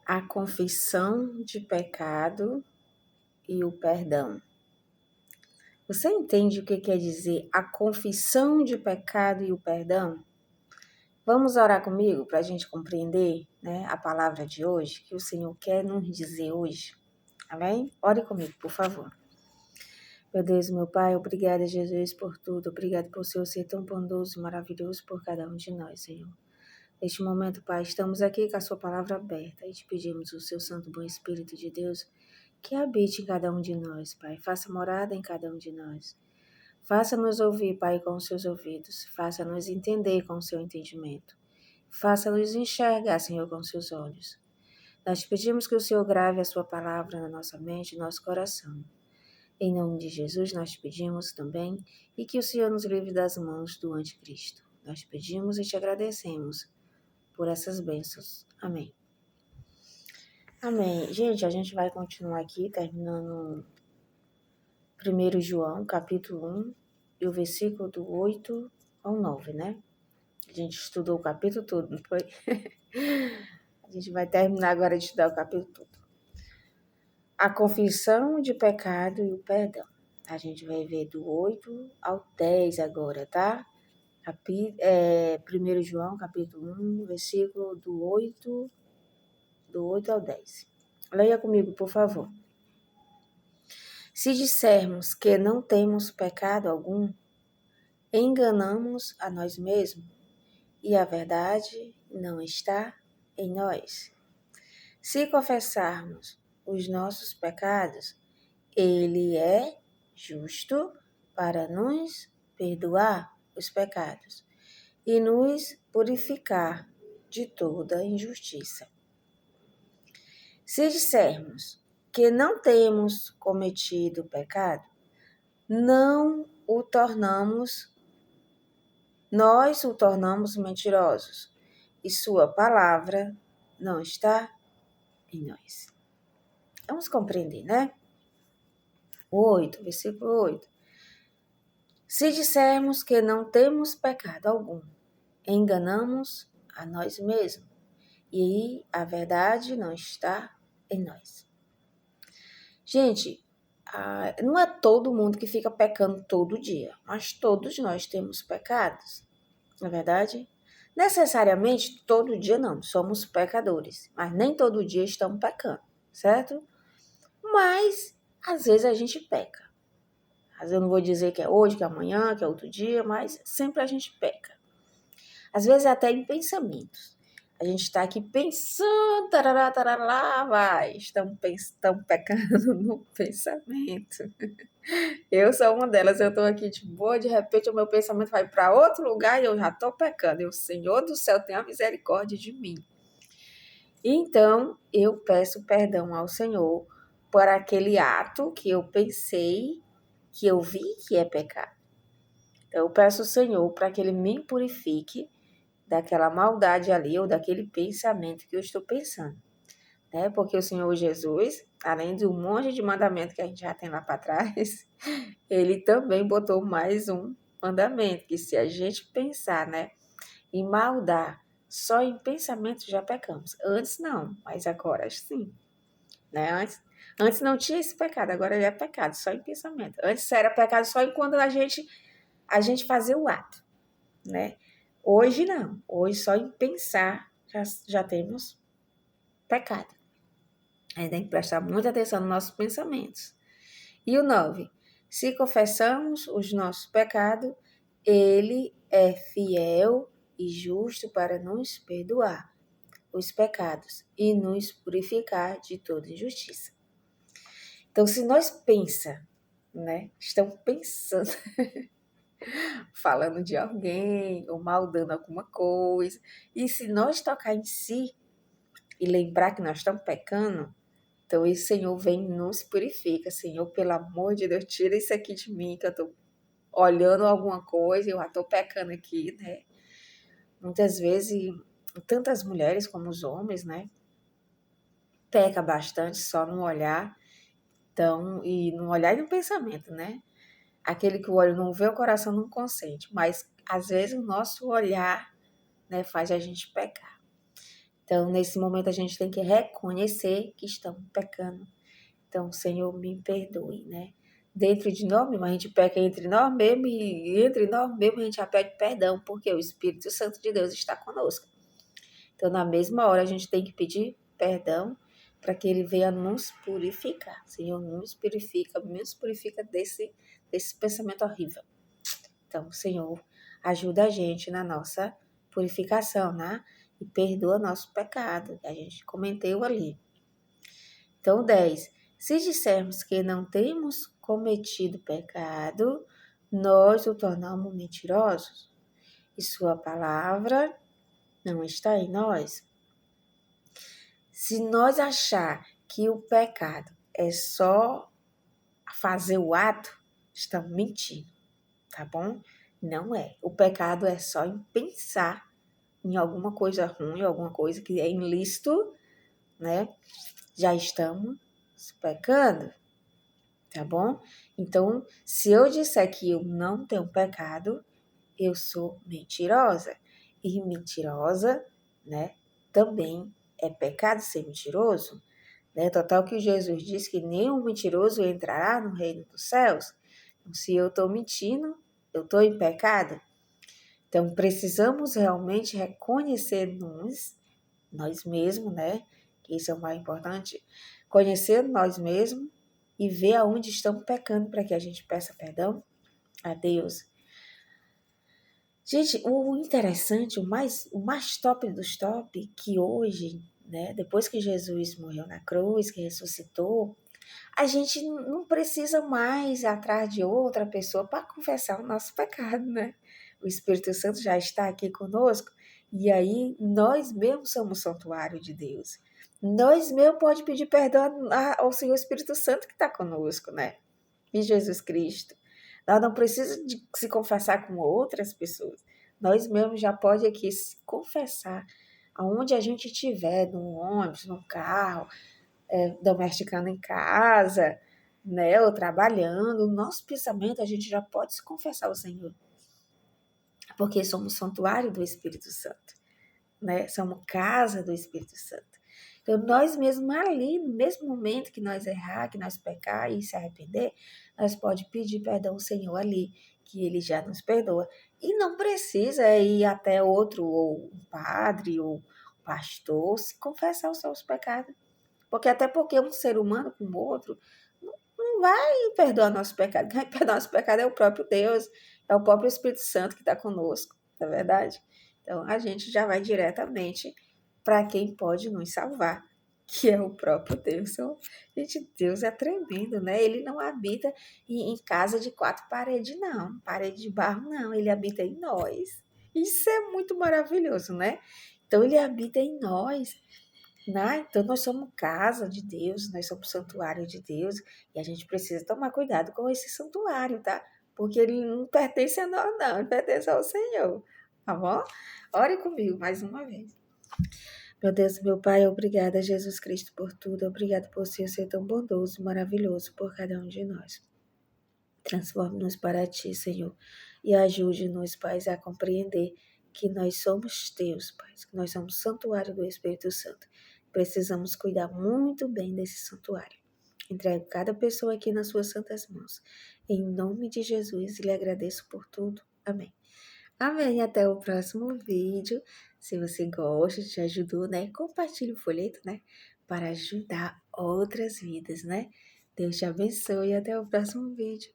A confissão de pecado e o perdão. Você entende o que quer dizer a confissão de pecado e o perdão? Vamos orar comigo para a gente compreender, né, a palavra de hoje, que o Senhor quer nos dizer hoje. Amém? Ore comigo, por favor. Meu Deus, meu Pai, obrigada, Jesus, por tudo. Obrigado por o Senhor ser tão bondoso e maravilhoso por cada um de nós, Senhor. Neste momento, Pai, estamos aqui com a sua palavra aberta e te pedimos o seu Santo Bom Espírito de Deus que habite em cada um de nós, Pai. Faça morada em cada um de nós. Faça-nos ouvir, Pai, com os seus ouvidos. Faça-nos entender com o seu entendimento. Faça-nos enxergar, Senhor, com os seus olhos. Nós te pedimos que o Senhor grave a sua palavra na nossa mente e no nosso coração. Em nome de Jesus, nós te pedimos também e que o Senhor nos livre das mãos do anticristo. Nós te pedimos e te agradecemos por essas bênçãos. Amém. Amém. Gente, a gente vai continuar aqui, terminando 1 João, capítulo 1, e o versículo do 8 ao 9, né? A gente estudou o capítulo todo, não foi? A gente vai terminar agora de estudar o capítulo todo. A confissão de pecado e o perdão. A gente vai ver do 8 ao 10 agora, tá? 1 João, capítulo 1, versículo do 8 ao 10. Leia comigo, por favor. Se dissermos que não temos pecado algum, enganamos a nós mesmos e a verdade não está em nós. Se confessarmos os nossos pecados, Ele é justo para nos perdoar os pecados e nos purificar de toda injustiça. Se dissermos que não temos cometido pecado, nós o tornamos mentirosos e sua palavra não está em nós. Vamos compreender, né? 8, versículo 8. Se dissermos que não temos pecado algum, enganamos a nós mesmos e a verdade não está em nós. Gente, não é todo mundo que fica pecando todo dia, mas todos nós temos pecados, não é verdade? Necessariamente todo dia não, somos pecadores, mas nem todo dia estamos pecando, certo? Mas às vezes a gente peca. Às vezes eu não vou dizer que é hoje, que é amanhã, que é outro dia, mas sempre a gente peca. Às vezes até em pensamentos. A gente está aqui pensando, tarará, tarará, vai. Estamos pecando no pensamento. Eu sou uma delas, eu estou aqui de boa, de repente o meu pensamento vai para outro lugar e eu já estou pecando. E o Senhor do céu tenha misericórdia de mim. Então, eu peço perdão ao Senhor por aquele ato que eu pensei, que eu vi que é pecado. Então, eu peço ao Senhor para que Ele me purifique daquela maldade ali ou daquele pensamento que eu estou pensando, né? Porque o Senhor Jesus, além de um monte de mandamento que a gente já tem lá para trás, Ele também botou mais um mandamento, que se a gente pensar, né, em maldade, só em pensamento já pecamos. Antes não, mas agora sim, né? Antes não tinha esse pecado, agora ele é pecado, só em pensamento. Antes era pecado só quando a gente fazia o ato, né? Hoje não, hoje só em pensar já temos pecado. A gente tem que prestar muita atenção nos nossos pensamentos. E o 9, se confessamos os nossos pecados, Ele é fiel e justo para nos perdoar os pecados e nos purificar de toda injustiça. Então, se nós né, estamos pensando, falando de alguém ou maldando alguma coisa, e se nós tocar em si e lembrar que nós estamos pecando, então esse Senhor vem e nos purifica. Senhor, pelo amor de Deus, tira isso aqui de mim, que eu estou olhando alguma coisa e eu já estou pecando aqui, né? Muitas vezes, tantas mulheres como os homens, né? Peca bastante só no olhar, então, e no olhar e no pensamento, né? Aquele que o olho não vê, o coração não consente, mas às vezes o nosso olhar, né, faz a gente pecar. Então, nesse momento, a gente tem que reconhecer que estamos pecando. Então, Senhor, me perdoe, né? Dentro de nós mesmos, a gente peca entre nós mesmos e entre nós mesmos a gente já pede perdão, porque o Espírito Santo de Deus está conosco. Então, na mesma hora, a gente tem que pedir perdão para que Ele venha nos purificar. Senhor, nos purifica desse pensamento horrível. Então, Senhor, ajuda a gente na nossa purificação, né? E perdoa nosso pecado, que a gente cometeu ali. Então, 10. Se dissermos que não temos cometido pecado, nós o tornamos mentirosos e sua palavra não está em nós. Se nós achar que o pecado é só fazer o ato, estamos mentindo, tá bom? Não é. O pecado é só em pensar em alguma coisa ruim, alguma coisa que é ilícito, né? Já estamos pecando, tá bom? Então, se eu disser que eu não tenho pecado, eu sou mentirosa. E mentirosa, né? Também é pecado ser mentiroso, né? Total que Jesus disse que nenhum mentiroso entrará no reino dos céus. Então, se eu estou mentindo, eu estou em pecado. Então, precisamos realmente reconhecer nós mesmos, né? Que isso é o mais importante. Conhecer nós mesmos e ver aonde estamos pecando para que a gente peça perdão a Deus. Gente, o interessante, o mais top dos top, que hoje, né, depois que Jesus morreu na cruz, que ressuscitou, a gente não precisa mais ir atrás de outra pessoa para confessar o nosso pecado, né? O Espírito Santo já está aqui conosco e aí nós mesmos somos santuário de Deus. Nós mesmos pode pedir perdão ao Senhor Espírito Santo que está conosco, né? E Jesus Cristo. Nós não precisamos de se confessar com outras pessoas. Nós mesmos já pode aqui se confessar aonde a gente estiver, no ônibus, no carro, domesticando em casa, né, ou trabalhando, o nosso pensamento a gente já pode se confessar ao Senhor, porque somos santuário do Espírito Santo, né? Somos casa do Espírito Santo. Então, nós mesmos ali, no mesmo momento que nós errar, que nós pecar e se arrepender, nós pode pedir perdão ao Senhor ali, que Ele já nos perdoa. E não precisa ir até outro, ou um padre, ou um pastor, se confessar os seus pecados. Porque um ser humano com o outro não vai perdoar nosso pecado. Quem vai perdoar nosso pecado é o próprio Deus, é o próprio Espírito Santo que está conosco, não é verdade? Então a gente já vai diretamente para quem pode nos salvar, que é o próprio Deus. Então, gente, Deus é tremendo, né? Ele não habita em casa de 4 paredes, não, parede de barro, não. Ele habita em nós. Isso é muito maravilhoso, né? Então ele habita em nós. Né? Então, nós somos casa de Deus, nós somos santuário de Deus e a gente precisa tomar cuidado com esse santuário, tá? Porque ele não pertence a nós, não, ele pertence ao Senhor, tá bom? Ore comigo mais uma vez. Meu Deus, meu Pai, obrigada, Jesus Cristo, por tudo. Obrigado por ser tão bondoso e maravilhoso por cada um de nós. Transforme-nos para Ti, Senhor, e ajude-nos, Pai, a compreender que nós somos Teus, Pai, que nós somos santuário do Espírito Santo. Precisamos cuidar muito bem desse santuário. Entrego cada pessoa aqui nas suas santas mãos. Em nome de Jesus, e lhe agradeço por tudo. Amém. Amém. Até o próximo vídeo. Se você gosta, te ajudou, né? Compartilhe o folheto, né? Para ajudar outras vidas, né? Deus te abençoe e até o próximo vídeo.